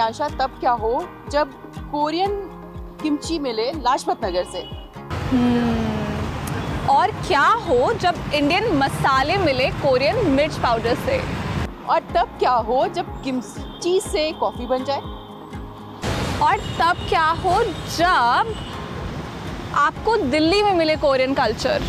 प्रियांशा तब क्या हो जब कोरियन किमची मिले लाजपत नगर से। और क्या हो जब इंडियन मसाले मिले कोरियन मिर्च पाउडर से। और तब क्या हो जब किमची से कॉफ़ी बन जाए। और तब क्या हो जब आपको दिल्ली में मिले कोरियन कल्चर।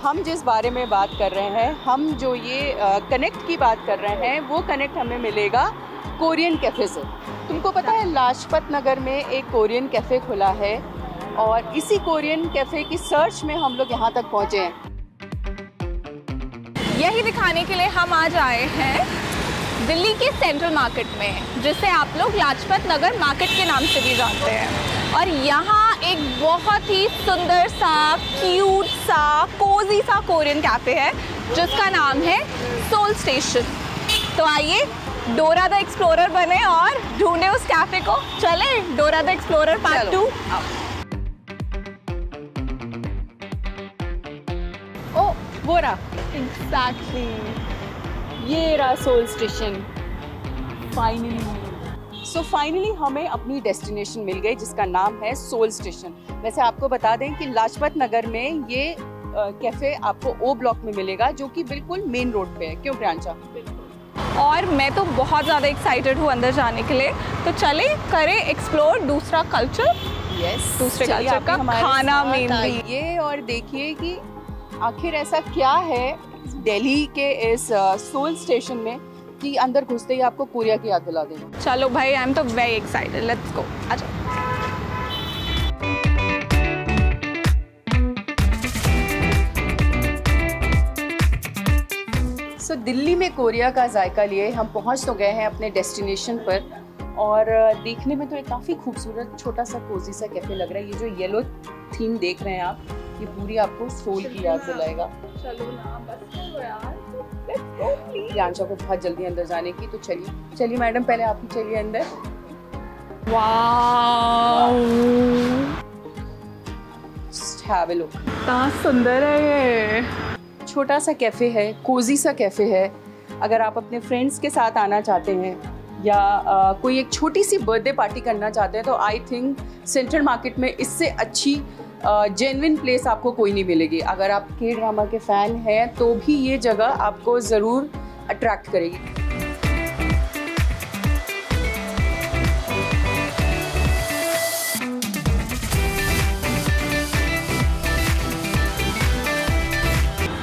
हम जिस बारे में बात कर रहे हैं, हम जो ये कनेक्ट की बात कर रहे हैं, वो कनेक्ट हमें मिलेगा कोरियन कैफ़े से। तुमको पता है लाजपत नगर में एक कोरियन कैफ़े खुला है और इसी कोरियन कैफ़े की सर्च में हम लोग यहाँ तक पहुँचे हैं। यही दिखाने के लिए हम आज आए हैं दिल्ली के सेंट्रल मार्केट में, जिसे आप लोग लाजपत नगर मार्केट के नाम से भी जानते हैं। और यहाँ एक बहुत ही सुंदर सा, क्यूट सा, कोजी सा कोरियन कैफ़े है जिसका नाम है सोल स्टेशन। तो आइए डोरा द एक्सप्लोरर बने और ढूंढे उस कैफ़े को। चले डोरा द एक्सप्लोरर पार्ट 2। ओ वो रहा, एग्जैक्टली ये रहा सोल स्टेशन। फाइनली हमें अपनी डेस्टिनेशन मिल गई जिसका नाम है सोल स्टेशन। वैसे आपको बता दें कि लाजपत नगर में ये कैफ़े आपको ओ ब्लॉक में मिलेगा, जो कि बिल्कुल मेन रोड पे है। क्यों प्रियांशा? और मैं तो बहुत ज़्यादा एक्साइटेड हूँ अंदर जाने के लिए। तो चले करें एक्सप्लोर दूसरा कल्चर। दूसरे कल्चर का खाना मेनली ये, और देखिए कि आखिर ऐसा क्या है दिल्ली के इस सोल स्टेशन में कि अंदर घुसते ही आपको कोरिया की याद दिला देगा। चलो भाई, आई एम तो वेरी एक्साइटेड, लेट्स गो। आजा। सो दिल्ली में कोरिया का जायका लिए हम पहुंच तो गए हैं अपने डेस्टिनेशन पर, और देखने में तो एक काफ़ी खूबसूरत छोटा सा कोजी सा कैफ़े लग रहा है। ये जो येलो थीम देख रहे हैं आप, ये पूरी आपको सोल की याद दिलाएगा। चलो ना, बस करो यार, लेट्स गो प्लीज। प्रियांशा को बहुत जल्दी अंदर जाने की, तो चलिए मैडम, पहले आप ही चलिए अंदर। वाओ, हैव अ लुक, कितना सुंदर है ये। छोटा सा कैफ़े है, कोजी सा कैफ़े है। अगर आप अपने फ्रेंड्स के साथ आना चाहते हैं या कोई एक छोटी सी बर्थडे पार्टी करना चाहते हैं, तो आई थिंक सेंट्रल मार्केट में इससे अच्छी जेन्युइन प्लेस आपको कोई नहीं मिलेगी। अगर आप के ड्रामा के फ़ैन हैं तो भी ये जगह आपको ज़रूर अट्रैक्ट करेगी।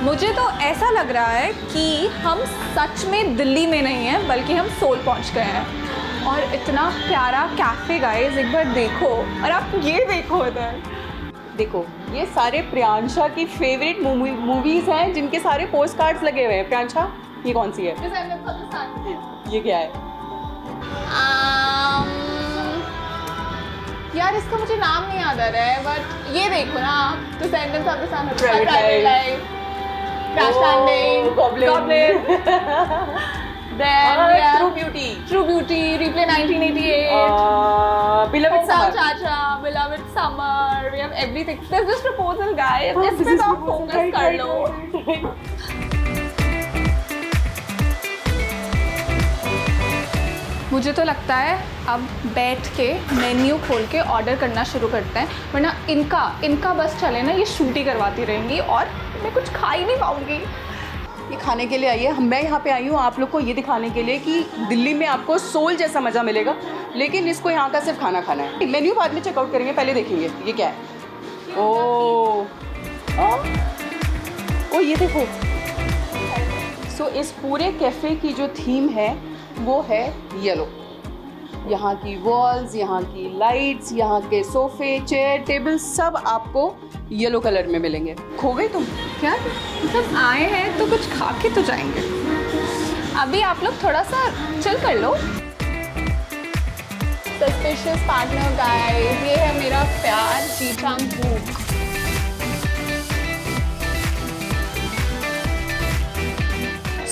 मुझे तो ऐसा लग रहा है कि हम सच में दिल्ली में नहीं हैं, बल्कि हम सोल पहुंच गए हैं। और इतना प्यारा कैफ़े गाइस, एक बार देखो। और आप ये देखो इधर, देखो ये सारे प्रियांशा की फेवरेट मूवीज़ हैं जिनके सारे पोस्ट कार्ड्स लगे हुए हैं। प्रियांशा, ये कौन सी है? ये क्या है? यार इसका मुझे नाम नहीं याद आ रहा है, बट ये देखो ना, descendants of the sun, private life, Crash Landing, Goblin. Then we have True Beauty, Replay 1988, Beloved Summer. Cha-Cha, Beloved Summer. We have everything. There's this proposal, guys. इस पे तो आप फोकस कर लो। मुझे तो लगता है अब बैठ के मेन्यू खोल के ऑर्डर करना शुरू करते हैं, वरना इनका बस चले ना, ये शूट ही करवाती रहेंगी और मैं कुछ खा ही नहीं पाऊंगी। ये खाने के लिए आई है, मैं यहाँ पे आई हूँ आप लोग को ये दिखाने के लिए कि दिल्ली में आपको सोल जैसा मज़ा मिलेगा, लेकिन इसको यहाँ का सिर्फ खाना खाना है। मेन्यू बाद में चेकआउट करेंगे, पहले देखेंगे ये क्या है। ओ ये देखो। सो इस पूरे कैफ़े की जो थीम है वो है येलो। यहाँ की वॉल्स, यहाँ की लाइट्स, यहाँ के सोफे, चेयर, टेबल सब आपको येलो कलर में मिलेंगे। खो गई तुम क्या? मतलब आए हैं तो कुछ खा के तो जाएंगे। अभी आप लोग थोड़ा सा चिल कर लो। सस्पिशियस पार्टनर गाइस, ये है मेरा प्यार जी चांग-वूक।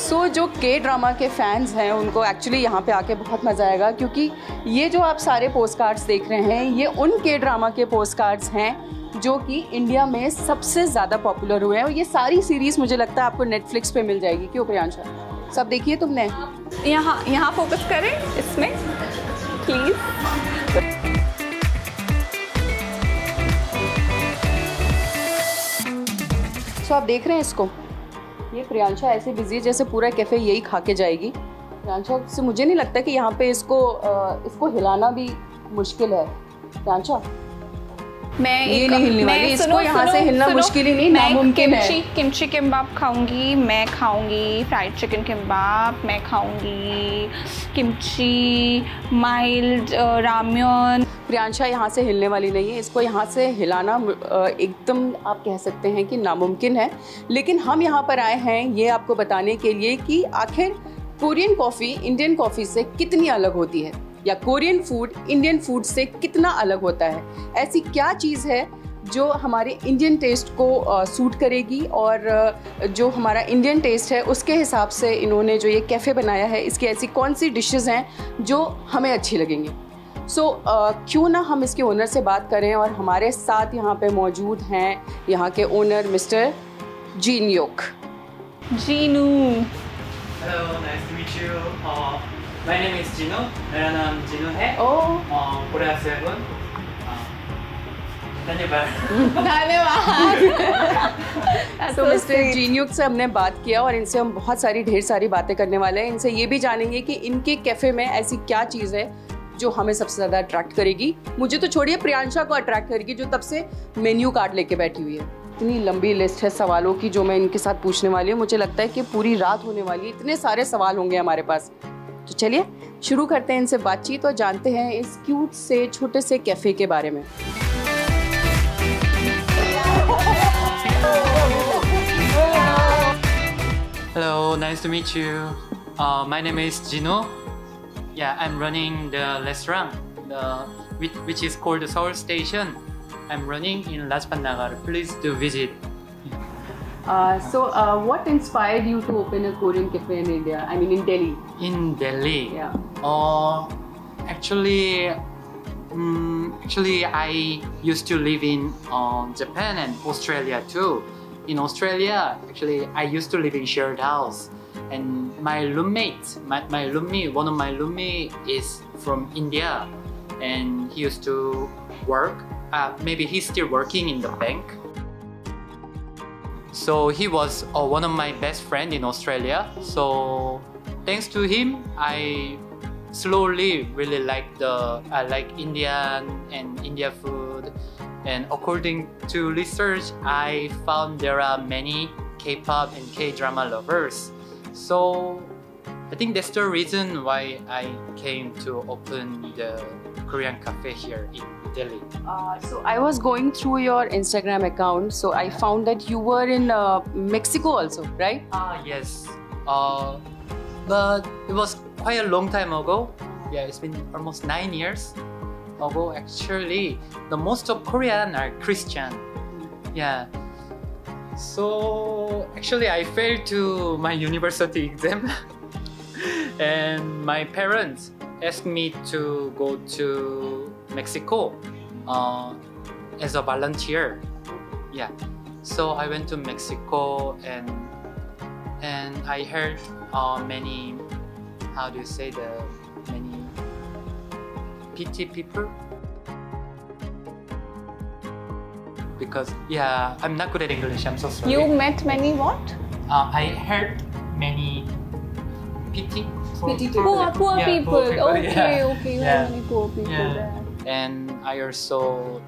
सो जो के ड्रामा के फैंस हैं उनको एक्चुअली यहाँ पे आके बहुत मज़ा आएगा, क्योंकि ये जो आप सारे पोस्ट कार्ड्स देख रहे हैं ये उन के ड्रामा के पोस्ट कार्ड्स हैं जो कि इंडिया में सबसे ज़्यादा पॉपुलर हुए हैं। और ये सारी सीरीज़ मुझे लगता है आपको नेटफ्लिक्स पे मिल जाएगी। क्यों प्रियांशा, सब देखिए तुमने? यहाँ फोकस करें इसमें प्लीज़। तो आप देख रहे हैं इसको, ये प्रियांशा ऐसे बिजी है जैसे पूरा कैफ़े यही खा के जाएगी। प्रियांशा से मुझे नहीं लगता कि यहाँ पे इसको हिलाना भी मुश्किल है। प्रियांशा, ये नहीं हिलने वाली, इसको यहाँ से हिलना मुश्किल ही नहीं, नामुमकिन है। किमची किम्बाप खाऊंगी, मैं खाऊंगी फ्राइड चिकन किम्बाप, मैं खाऊंगी किमची, माइल्ड राम्यन। प्रियांशा यहाँ से हिलने वाली नहीं है, इसको यहाँ से हिलाना एकदम आप कह सकते हैं कि नामुमकिन है। लेकिन हम यहाँ पर आए हैं ये आपको बताने के लिए कि आखिर कोरियन कॉफ़ी इंडियन कॉफ़ी से कितनी अलग होती है, या कोरियन फूड इंडियन फूड से कितना अलग होता है। ऐसी क्या चीज़ है जो हमारे इंडियन टेस्ट को सूट करेगी, और जो हमारा इंडियन टेस्ट है उसके हिसाब से इन्होंने जो ये कैफ़े बनाया है, इसकी ऐसी कौन सी डिशेस हैं जो हमें अच्छी लगेंगी। क्यों ना हम इसके ओनर से बात करें। और हमारे साथ यहाँ पे मौजूद हैं यहाँ के ओनर मिस्टर जीनयोक। जीनू। Hello, nice to meet you. My name is Jino. मेरा नाम जीनू है। कोरिया से हूँ। धन्यवाद। तो मिस्टर जीनयोक से हमने बात किया और इनसे हम बहुत सारी ढेर सारी बातें करने वाले हैं। इनसे ये भी जानेंगे कि इनके कैफ़े में ऐसी क्या चीज़ है जो हमें सबसे ज़्यादा अट्रैक्ट करेगी। मुझे तो छोड़िए, प्रियांशा को अट्रैक्ट करेगी जो तब से मेन्यू कार्ड लेके बैठी हुई है। इतनी लंबी लिस्ट है सवालों की जो मैं इनके साथ पूछने वाली हूँ। मुझे लगता है कि पूरी रात होने वाली है, इतने सारे सवाल होंगे हमारे पास। तो चलिए शुरू करते हैं इनसे बातचीत और जानते हैं इस क्यूट से छोटे से कैफ़े के बारे में। Hello, nice to meet you. My name is Jino. Yeah, I'm running the restaurant, which is called the Seoul Station. I'm running in Lajpat Nagar. Please do visit. What inspired you to open a Korean cafe in India? I mean, in Delhi. In Delhi. Yeah. Actually, I used to live in Japan and Australia too. In Australia, actually, I used to live in shared house, and my roommate, one of my roommate is from India, and he used to work. Maybe he's still working in the bank. So he was one of my best friend in Australia. So thanks to him, I slowly really like Indian and India food. And according to research, I found there are many K-pop and K-drama lovers. So I think that's the reason why I came to open the Korean cafe here in Delhi. So I was going through your Instagram account, so I found that you were in Mexico also, right? Yes. But it was quite a long time ago. Yeah, it's been almost 9 years ago actually. The most of Korean are Christian. Yeah. So actually I failed to my university exam and my parents asked me to go to Mexico as a volunteer. Yeah. So I went to Mexico and I heard many, how do you say, many PT people, because yeah, I'm not good at English, I'm so sorry. You met many what? I heard many PT Poor people. Okay, yeah. okay. You Yeah. have many poor people there. And I also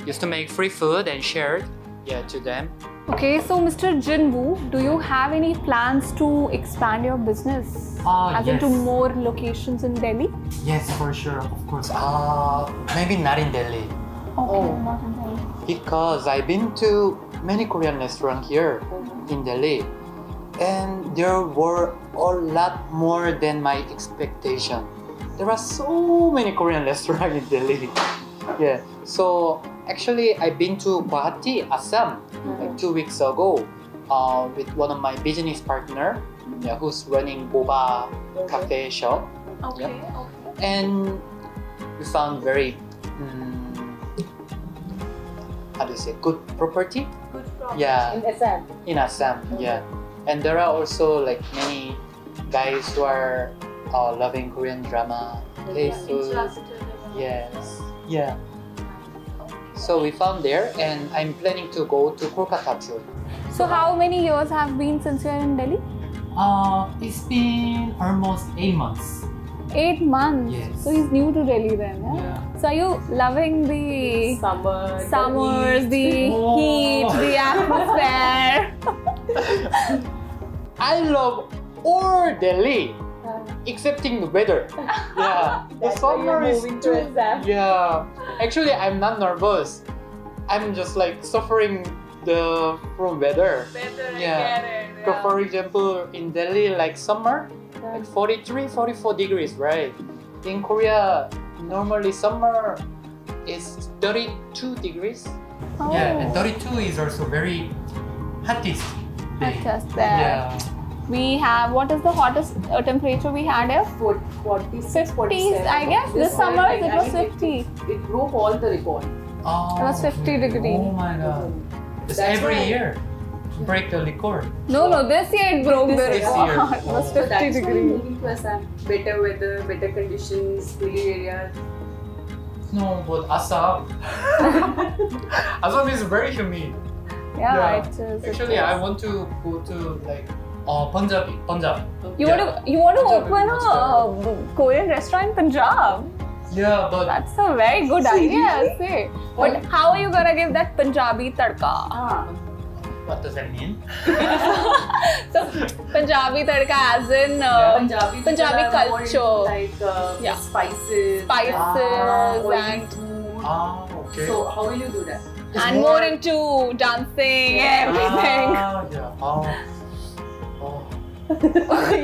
used to make free food and share it to them. Okay, so Mr. Jinwoo, do you have any plans to expand your business? As into Yes. more locations in Delhi? Yes, for sure, of course. Maybe not in Delhi, Okay, not in Delhi. because I've been to many Korean restaurants here in Delhi, and there were a lot more than my expectation. There are so many Korean restaurants in Delhi. Yeah, so actually I've been to Guwahati, Assam, like 2 weeks ago, with one of my business partner, who's running boba cafe shop. Okay, And we found very how do you say, good property? Good property. Yeah. In Assam. In Assam, yeah. And there are also like many guys who are loving Korean drama, K-food. Yes. Yeah. So we found there, and I'm planning to go to Kolkata too. So how many years have been since you're in Delhi? It's been almost 8 months. 8 months. Yes. So he's new to Delhi then, yeah? Yeah. So are you loving the Summers, the Oh. heat, the atmosphere? I love all Delhi, excepting the weather. Yeah, the That's why summer you're is moving to too. Assam. Yeah, actually, I'm not nervous. I'm just like suffering from weather. Yeah. So for example, in Delhi, like summer, like 43, 44 degrees, right? In Korea, normally summer is 32 degrees. Oh. Yeah, and 32 is also very hottest day. That's there. Yeah. We have, what is the hottest temperature we had here? 46, 50s, I guess. This summer it was 50. It broke all the record. Oh, It was 50 degree. Oh my god. It's That's every why- year. Break the record. No, this year it broke the This record. year. It was Oh. 50 That's why degree. moving to Assam. Better weather, better conditions, hilly areas. No, but Assam. Assam is very humid. Yeah, it is. Actually, I want to go to like Punjab. You Yeah. want to Punjab open is a Korean restaurant in Punjab? Yeah, but That's a very good idea, I'll say. But how are you gonna give that Punjabi tadka? what does that mean? So Punjabi tadka as in Punjabi Punjabi people are more into, culture. like Yeah. spices, Spices oily and- food. Okay. So how will you do that? It's and more into dancing, everything. Yeah. Oh.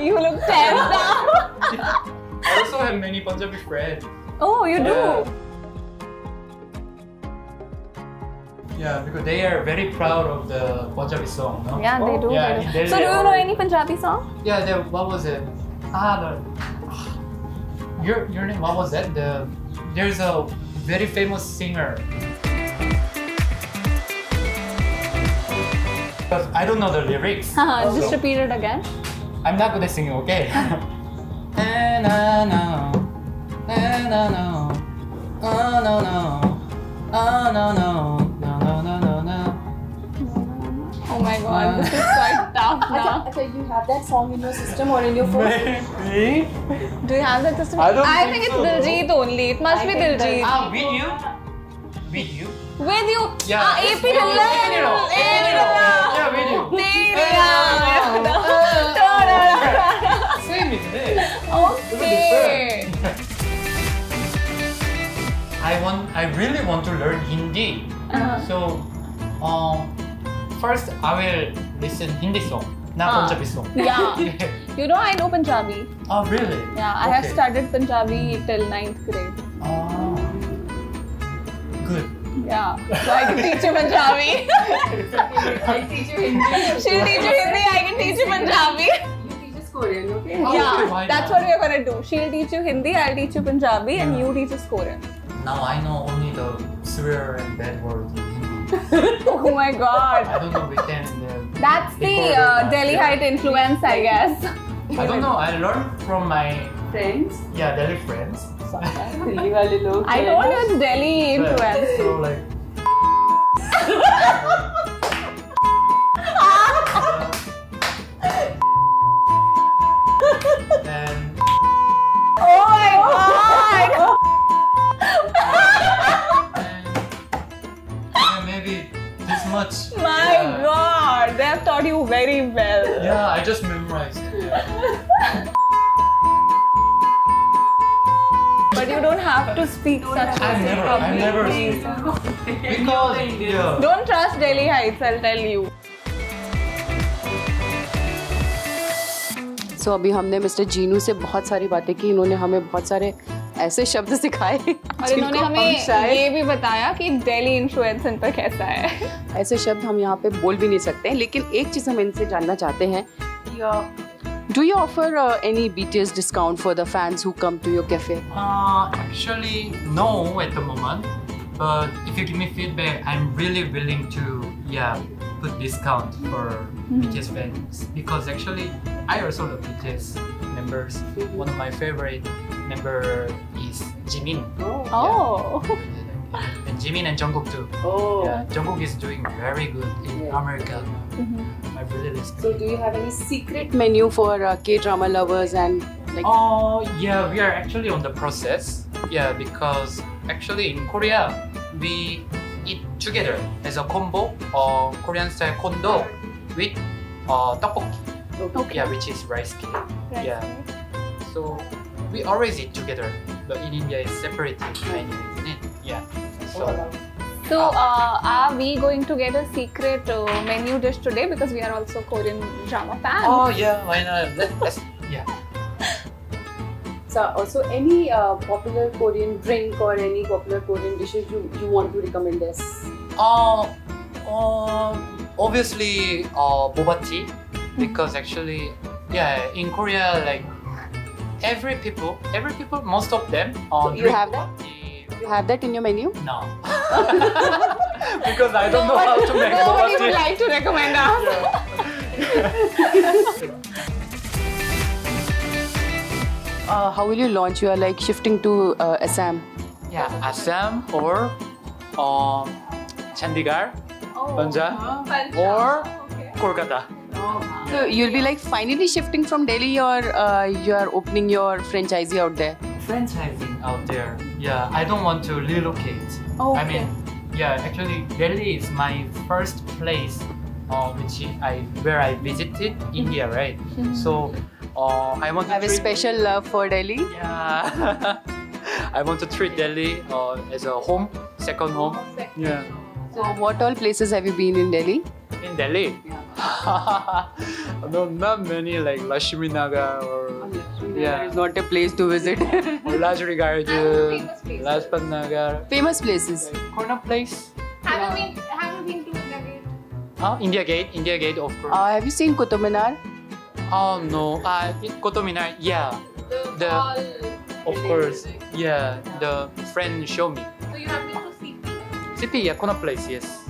You look tense now. I also have many Punjabi friends. Oh, you do? Yeah, because they are very proud of the Punjabi song, no? Yeah, they do. Yeah, they in do. Delhi So, do you or- know any Punjabi song? Yeah, what was it? Your name, what was that? There's a very famous singer. Because I don't know the lyrics. Just so repeat it again. I'm not good at singing, okay? And I know, and I know, oh no no, oh no no, no no no no no. Oh my god, this is quite tough now. Acha, you have that song in your system or in your phone? Maybe. Do you have that system? I don't think think it's so. Diljit only. It must I be think that- Diljit. With you? With you? With you? Yeah. AP with you. Dhillon. Yeah, with you. Same, isn't it? Okay. I really want to learn Hindi. Uh-huh. So, first I will listen Hindi song, not Punjabi song. Yeah. You know, I know Punjabi. Oh, really? Yeah, I have Okay. studied Punjabi till 9th grade. Oh, good. Yeah. So I can teach you Punjabi. I'll teach you Hindi. She'll teach you Hindi, I can teach you Punjabi. You teach us Korean, okay? Oh, okay, Yeah, why that's not? what we're gonna do. She'll teach you Hindi, I'll teach you Punjabi, and you teach us Korean. Now I know only the swear and bad words in Hindi. Oh my god. I don't know we can. That's the record that. Delhiite influence, I guess. I don't know. I learned from my Friends. Delhi friends. Delhi वाले लोग I जो है told ना, you it's Delhi influence. So like. And Oh my god! yeah, maybe this much. My Yeah. god! They have taught you very well. Yeah, I just memorized. But you don't have to speak such I never please. speak. Because yeah. Don't trust Delhi Heights, I'll tell you. So अभी हमने mister Jinu से बहुत सारी बातें की. इन्होंने हमें बहुत सारे ऐसे शब्द सिखाए और इन्होंने हमें ये भी बताया कि दिल्ली इन्फ्लुएंस इन पर कैसा है. ऐसे शब्द हम यहाँ पे बोल भी नहीं सकते हैं. लेकिन एक चीज़ हम इनसे जानना चाहते हैं कि do you offer any BTS discount for the fans who come to your cafe? Actually, no at the moment. But if you give me feedback, I'm really willing to put discount for BTS fans because actually I also love BTS members. One of my favorite member is Jimin. Oh. And Jimin and Jungkook too. Oh. Yeah, Jungkook is doing very good in America. I really respect. So do you have any secret menu for K-drama lovers and like? Oh yeah, we are actually on the process. Yeah, because actually in Korea we eat together as a combo, Korean style kondo with tteokbokki. Okay. Yeah, which is rice cake. Yeah. So we always eat together, but in India it's separated menu, isn't it? Yeah. So, are we going to get a secret menu dish today because we are also Korean drama fans? Oh yeah, why not? Let's yeah. So also any popular Korean drink or any popular Korean dishes you want to recommend us? Obviously boba tea because actually in Korea like every people most of them So you drink have boba that? tea. You have that in your menu? No. Because I don't know how to make boba Nobody tea. would like to recommend us. How will you launch? You are like shifting to Assam. Yeah, Assam or Chandigarh, Punjab, or Kolkata. So you'll be like finally shifting from Delhi or you are opening your franchisee out there? Franchising out there. Yeah, I don't want to relocate. Oh, I okay. mean, yeah, actually Delhi is my first place where I visited India, right? So I want to I have a treat special love for Delhi. Yeah. I want to treat Delhi as a home, second home. Yeah. So what all places have you been in Delhi? In Delhi? No, not many like Lakshmi Nagar or It's not a place to visit. or Lajri Garden, Lajpat Nagar. Famous places. Corner place? Have you been to India Gate? India Gate, of course. Have you seen Qutub Minar? Oh no, Qutub Minar, yeah. Of course, yeah. The friend showed me. So you have been to CP? CP, yeah, corner place, yes.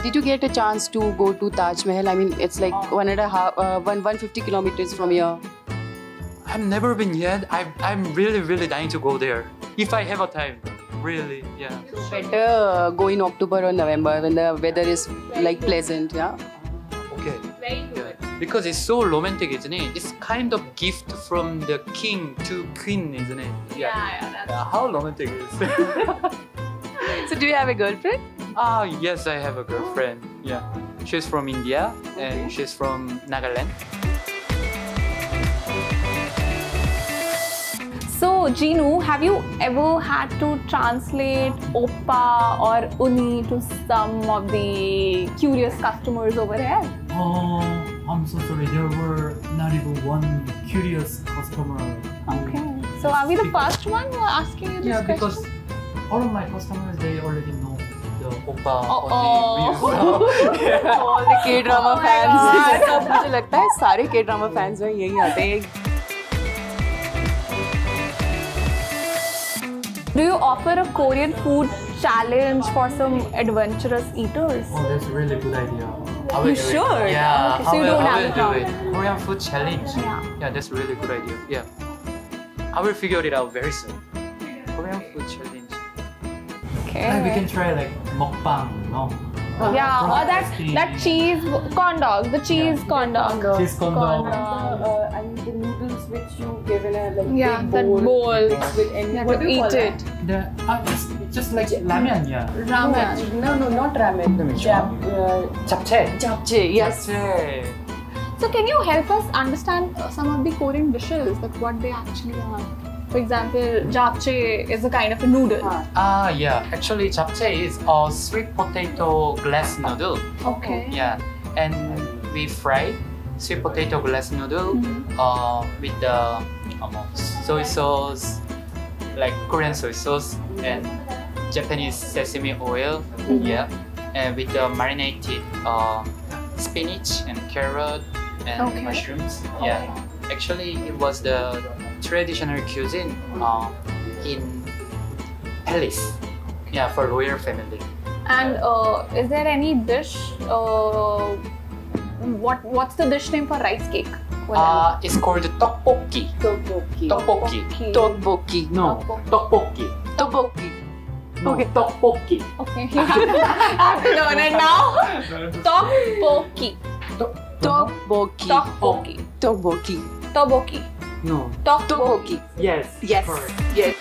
Did you get a chance to go to Taj Mahal? I mean, it's like 150 kilometers from here. I've never been yet. I'm really dying to go there. If I have a time. Really, yeah. Better go in October or November when the weather is like pleasant, yeah? Okay. Very good. Because it's so romantic, isn't it? It's kind of gift from the king to queen, isn't it? That's How romantic is it? So do you have a girlfriend? Yes, I have a girlfriend. Yeah. She's from India and she's from Nagaland. So, Jinu, have you ever had to translate Oppa or Uni to some of the curious customers over here? Oh, I'm so sorry. There were not even one curious customer. Okay. So, are we the first one who are asking you this Yeah, question? because all of my customers, they already know the Oppa Oh. All the K-drama my fans. सब मुझे लगता है सारे K-drama fans में यही आते हैं. Do you offer a Korean food challenge for some adventurous eaters? Oh, that's a really good idea. You sure? Yeah, Okay, so you don't have I will it do it. Korean food challenge. Yeah. That's a really good idea. Yeah. I will figure it out very soon. Korean food challenge. Okay. We can try like mukbang, no? Yeah, or that cheese corn dog, the cheese corn dog. Cheese corn dog. I mean the noodles which you give in a like Yeah, big that bowl. bowl. Mixed with any, You have what to do you eat call it. It's just like ramen, yeah. Ramen. No, not ramen. Japchae. Japchae, yes. Japchae. So can you help us understand some of the Korean dishes, like what they actually are? For example, japchae is a kind of a noodle. Yeah. Actually, japchae is a sweet potato glass noodle. Okay. Yeah, and we fry sweet potato glass noodle with the soy sauce, like Korean soy sauce and Japanese sesame oil. Yeah, and with the marinated spinach and carrot and mushrooms. Yeah, actually it was the traditional cuisine in Palace. Yeah, for royal family. And is there any dish? What's the dish name for rice cake? It's called tteokbokki. Tteokbokki. Tteokbokki. Tteokbokki. No, tteokbokki. Tteokbokki. No, Okay. tteokbokki. Okay, you have to learn it now. Tteokbokki. Tteokbokki. Tteokbokki. Tteokbokki. Tteokbokki. No. Tteokbokki. Yes. Yes. Correct. Yes.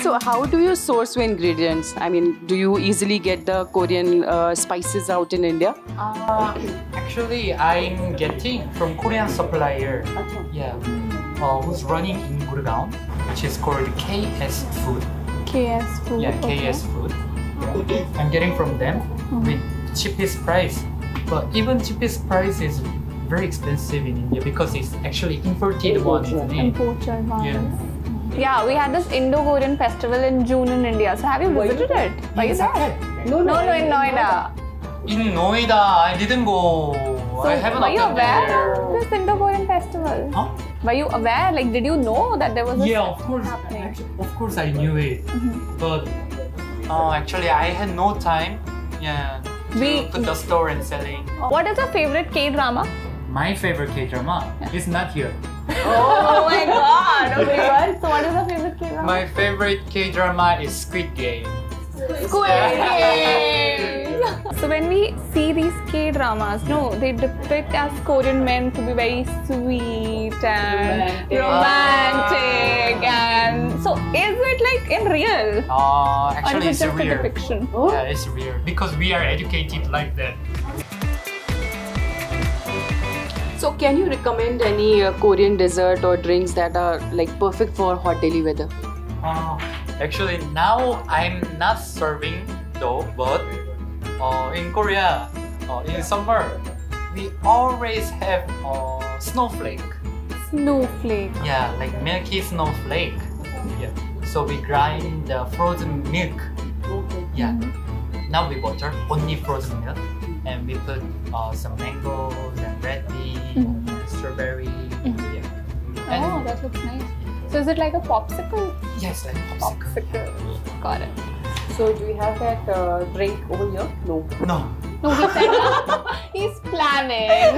So how do you source your ingredients? I mean, do you easily get the Korean spices out in India? Actually, I'm getting from Korean supplier. Yeah. Who's running in Gurgaon, which is called KS Food. KS food. Yeah, KS Food. I'm getting from them with cheapest price. But even cheapest price is very expensive in India because it's actually imported one, isn't it? Imported one. Yeah. Yeah, we had this Indo-Korean festival in June in India. So have you visited it? Were you there? No, No, in Noida. In Noida, I didn't go. So I haven't were you attended aware there. of this Indo-Korean festival? Huh? Were you aware? Like, did you know that there was a Yeah, of course. happening? Of course, I knew it. But actually, I had no time. Yeah. To put the store and selling. What is your favorite K-drama? My favorite K-drama is not here. Oh my god! Okay, so what is your favorite K-drama? My favorite K-drama is Squid Game. Squid Game! So when we see these K-dramas, no, they depict as Korean men to be very sweet and romantic and so is it like in real? Or Actually, is it's it just a real. depiction? Yeah, it's real because we are educated like that. So can you recommend any Korean dessert or drinks that are like perfect for hot daily weather? Actually, now I'm not serving though, but in Korea, in summer, we always have snowflake. Snowflake. Yeah, like milky snowflake. Yeah. So we grind the frozen milk. Yeah. Not with water, only frozen milk. And we put some mangoes and red bean, and strawberry. Yeah. And Oh, that looks nice. So is it like a popsicle? yes, like popsicle. Got it. So do we have that drink over here? No. No. No, he said he's planning.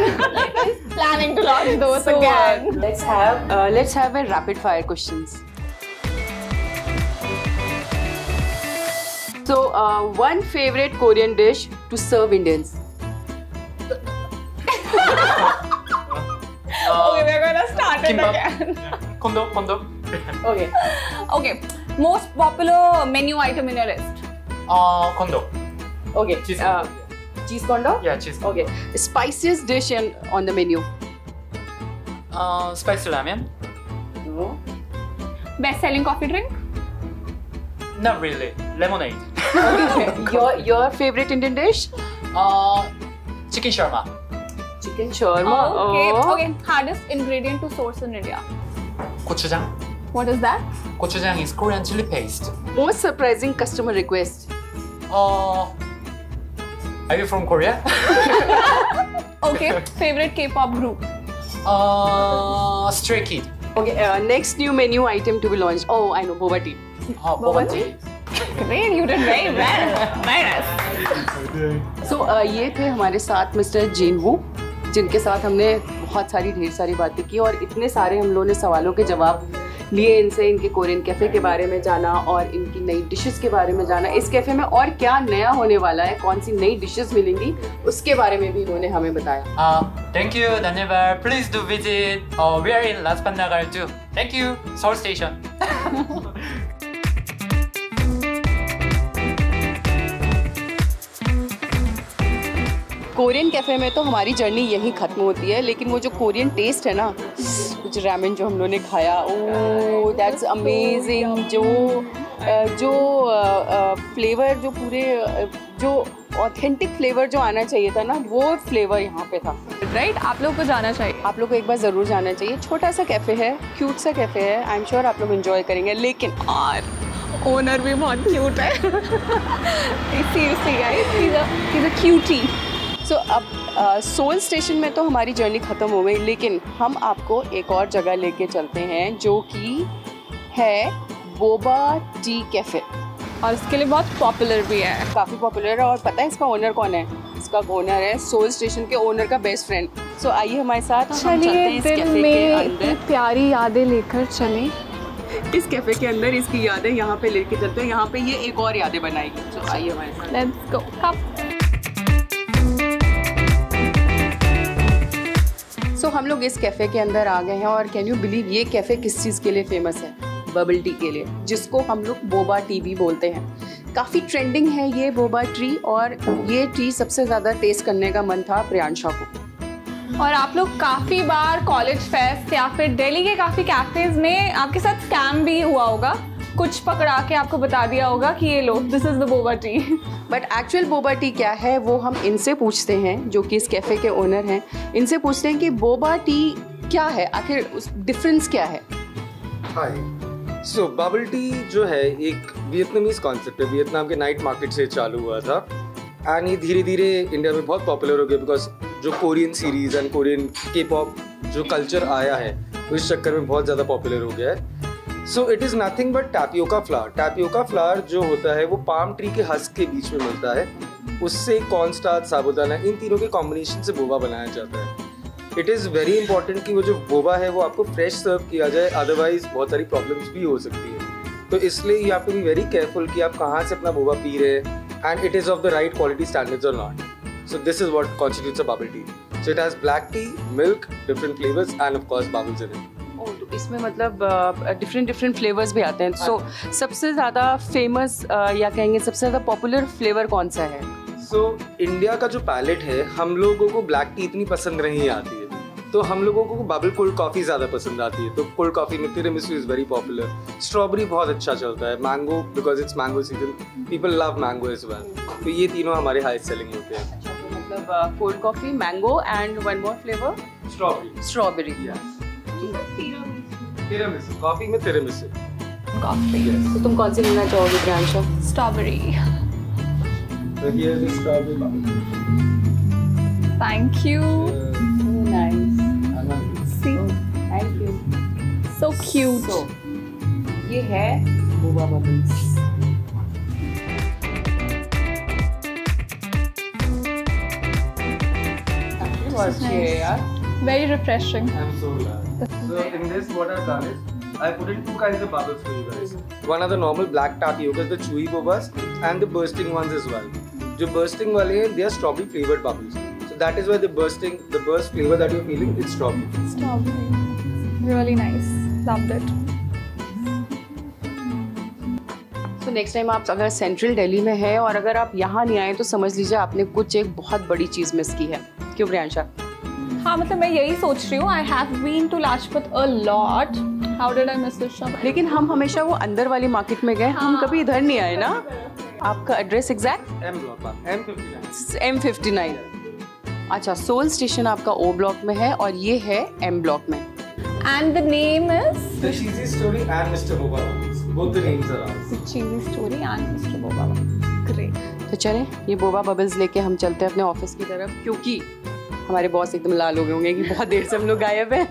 He's planning to launch those So again. let's have a rapid fire questions. So one favorite Korean dish to serve Indians. Okay, we're gonna start it Kimbap. again. Kondo. Okay. Okay, most popular menu item in your list. Kondo. Okay. Cheese. Cheese kondo. Yeah, cheese. Okay. Spiciest dish on the menu. Spicy ramen. No. Best selling coffee drink? Not really. Lemonade. Your favorite Indian dish? Chicken shawarma. Chicken shawarma. Okay. Hardest ingredient to source in India. Gochujang. What is that? Gochujang is Korean chili paste. Most surprising customer request. Are you from Korea? Okay. Favorite K-pop group? Stray Kid. Okay. Next new menu item to be launched. Oh, I know. Boba tea. Boba tea. Great, you did very well. Very nice. So ये थे हमारे साथ mister जेनवू, जिनके साथ हमने बहुत सारी ढेर सारी बातें की और इतने सारे हम लोगों ने सवालों के जवाब लिए इनसे, इनके कोरियन कैफ़े के बारे में जाना और इनकी नई डिशेस के बारे में जाना, इस कैफ़े में और क्या नया होने वाला है, कौन सी नई डिशेस मिलेंगी, उसके बारे में भी इन्होंने हमें बताया. Thank you, Daniel. Please do visit. We are in Lajpat Nagar too. Thank you, Seoul Station. Korean cafe में तो हमारी जर्नी यहीं ख़त्म होती है, लेकिन वो जो कोरियन टेस्ट है ना, कुछ रामेन जो हम लोगों ने खाया, ओह दैट्स अमेजिंग. जो फ्लेवर, जो पूरे जो ऑथेंटिक फ्लेवर जो आना चाहिए था ना, वो फ्लेवर यहाँ पे था. राइट, आप लोग को जाना चाहिए. आप लोग को एक बार ज़रूर जाना चाहिए. छोटा सा कैफ़े है, क्यूट सा कैफ़े है. आई एम श्योर आप लोग एंजॉय करेंगे. लेकिन ओनर भी बहुत क्यूट है. Seriously guys, he's a cutie. सो अब सोल स्टेशन में तो हमारी जर्नी ख़त्म हो गई, लेकिन हम आपको एक और जगह लेके चलते हैं जो कि है बोबा टी कैफे, और इसके लिए बहुत पॉपुलर भी है, काफ़ी पॉपुलर है। और पता है इसका ओनर कौन है? इसका ओनर है सोल स्टेशन के ओनर का बेस्ट फ्रेंड। सो आइए हमारे साथ, हम चलते हैं इस दिल कैफे में के अंदर। इतनी प्यारी यादें लेकर चलें। इस कैफे के अंदर इसकी यादें यहाँ पे लेके चलते हैं। यहाँ पे ये एक और यादें बनाएगी। तो आइए हमारे साथ। Let's go. कप। सो हम लोग इस कैफ़े के अंदर आ गए हैं और कैन यू बिलीव ये कैफ़े किस चीज़ के लिए फेमस है? बबल टी के लिए, जिसको हम लोग बोबा टी भी बोलते हैं। काफ़ी ट्रेंडिंग है ये बोबा टी, और ये टी सबसे ज़्यादा टेस्ट करने का मन था प्रियांशा को। और आप लोग काफ़ी बार कॉलेज फेस्ट या फिर दिल्ली के काफ़ी कैफेज में आपके साथ स्कैम भी हुआ होगा, कुछ पकड़ा के आपको बता दिया होगा कि ये लो, this is the boba tea. But actual boba tea क्या है वो हम इनसे पूछते हैं, जो कि इस कैफ़े के ओनर हैं। इनसे पूछते हैं कि बोबा टी क्या है, आखिर उस डिफरेंस क्या है। हाय, सो बबल टी जो है एक वियतनामीज कॉन्सेप्ट है, वियतनाम के नाइट मार्केट से चालू हुआ था एंड ये धीरे धीरे इंडिया में बहुत पॉपुलर हो गया बिकॉज जो कोरियन सीरीज एंड कोरियन के पॉप जो कल्चर आया है उस चक्कर में बहुत ज़्यादा पॉपुलर हो गया है। So it is nothing but tapioca flower. Tapioca flower जो होता है वो पाम ट्री के हस्क के बीच में मिलता है, उससे कॉर्नस्टार्च, साबूदाना, इन तीनों के कॉम्बिनेशन से बोबा बनाया जाता है। इट इज़ वेरी इंपॉर्टेंट कि वो जो बोबा है वो आपको फ्रेश सर्व किया जाए, अदरवाइज बहुत सारी प्रॉब्लम्स भी हो सकती है। तो इसलिए you have to be very careful कि आप कहाँ से अपना बोबा पी रहे हैं and it is of the right quality standards और not. So this is what constitutes a bubble tea. So it has black tea, milk, different flavours and of course bubbles in it. तो इसमें मतलब different flavours भी आते हैं। सो सबसे ज़्यादा famous या कहेंगे सबसे ज़्यादा पॉपुलर फ्लेवर कौन सा है? सो इंडिया का जो पैलेट है, हम लोगों को ब्लैक टी इतनी पसंद नहीं आती है, तो हम लोगों को बबल कोल्ड कॉफ़ी ज़्यादा पसंद आती है। तो कोल्ड कॉफ़ी में tiramisu is very popular, strawberry बहुत अच्छा चलता है, mango because it's mango season, people love mango as well. तो ये तीनों हमारे हाईएस्ट सेलिंग होते हैं। अच्छा, तो मतलब cold coffee, mango and one more flavour strawberry. Tiramisu, coffee में तिरामिसू। कॉफी। तो तुम कौन सी लेना चाहोगे Priyansha? Strawberry. So here's the strawberry bubble. Thank you. Nice, See, thank you. so cute. So, ये है बोबा बबल्स। बहुत अच्छी है यार। Very refreshing. I'm so glad. So in this, what I've done is I put in two kinds of bubbles for you guys. One are the normal black tapioca, the chewy bobas, and the bursting ones as well. जो bursting वाले हैं, they are strawberry flavored bubbles. So that is why the burst flavor that you're feeling, it's strawberry. Strawberry. Really nice. Loved it. तो next time आप अगर central Delhi में है और अगर आप यहाँ नहीं आए तो समझ लीजिए आपने कुछ एक बहुत बड़ी चीज़ मिस की है। क्यों प्रियांशा? हाँ, मतलब मैं यही सोच रही हूँ। I have been to Lajpat a lot. How did I miss this shop? लेकिन हम हमेशा वो अंदर वाली मार्केट में गए, हम कभी इधर नहीं आए ना। आपका address exact? M block, M59. M59। अच्छा, सोल स्टेशन आपका O ब्लॉक में है और ये है M ब्लॉक में। And the name is? The Cheesy Story and Mr. Boba. Both the names are ours. The Cheesy Story and Mr. Boba. Great. तो चलें ये बोबा बबल्स लेके हम चलते हैं अपने ऑफिस की तरफ, क्योंकि हमारे बॉस एकदम लाल हो गए होंगे कि बहुत देर से हम लोग गायब हैं।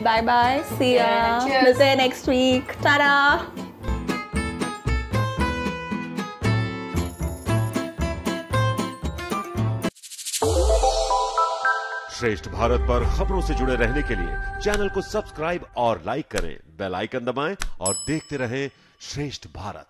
Bye bye. See ya. Cheers. मिलते हैं next week. Ta-da. श्रेष्ठ भारत पर खबरों से जुड़े रहने के लिए चैनल को सब्सक्राइब और लाइक करें, बेल आइकन दबाएं और देखते रहें श्रेष्ठ भारत।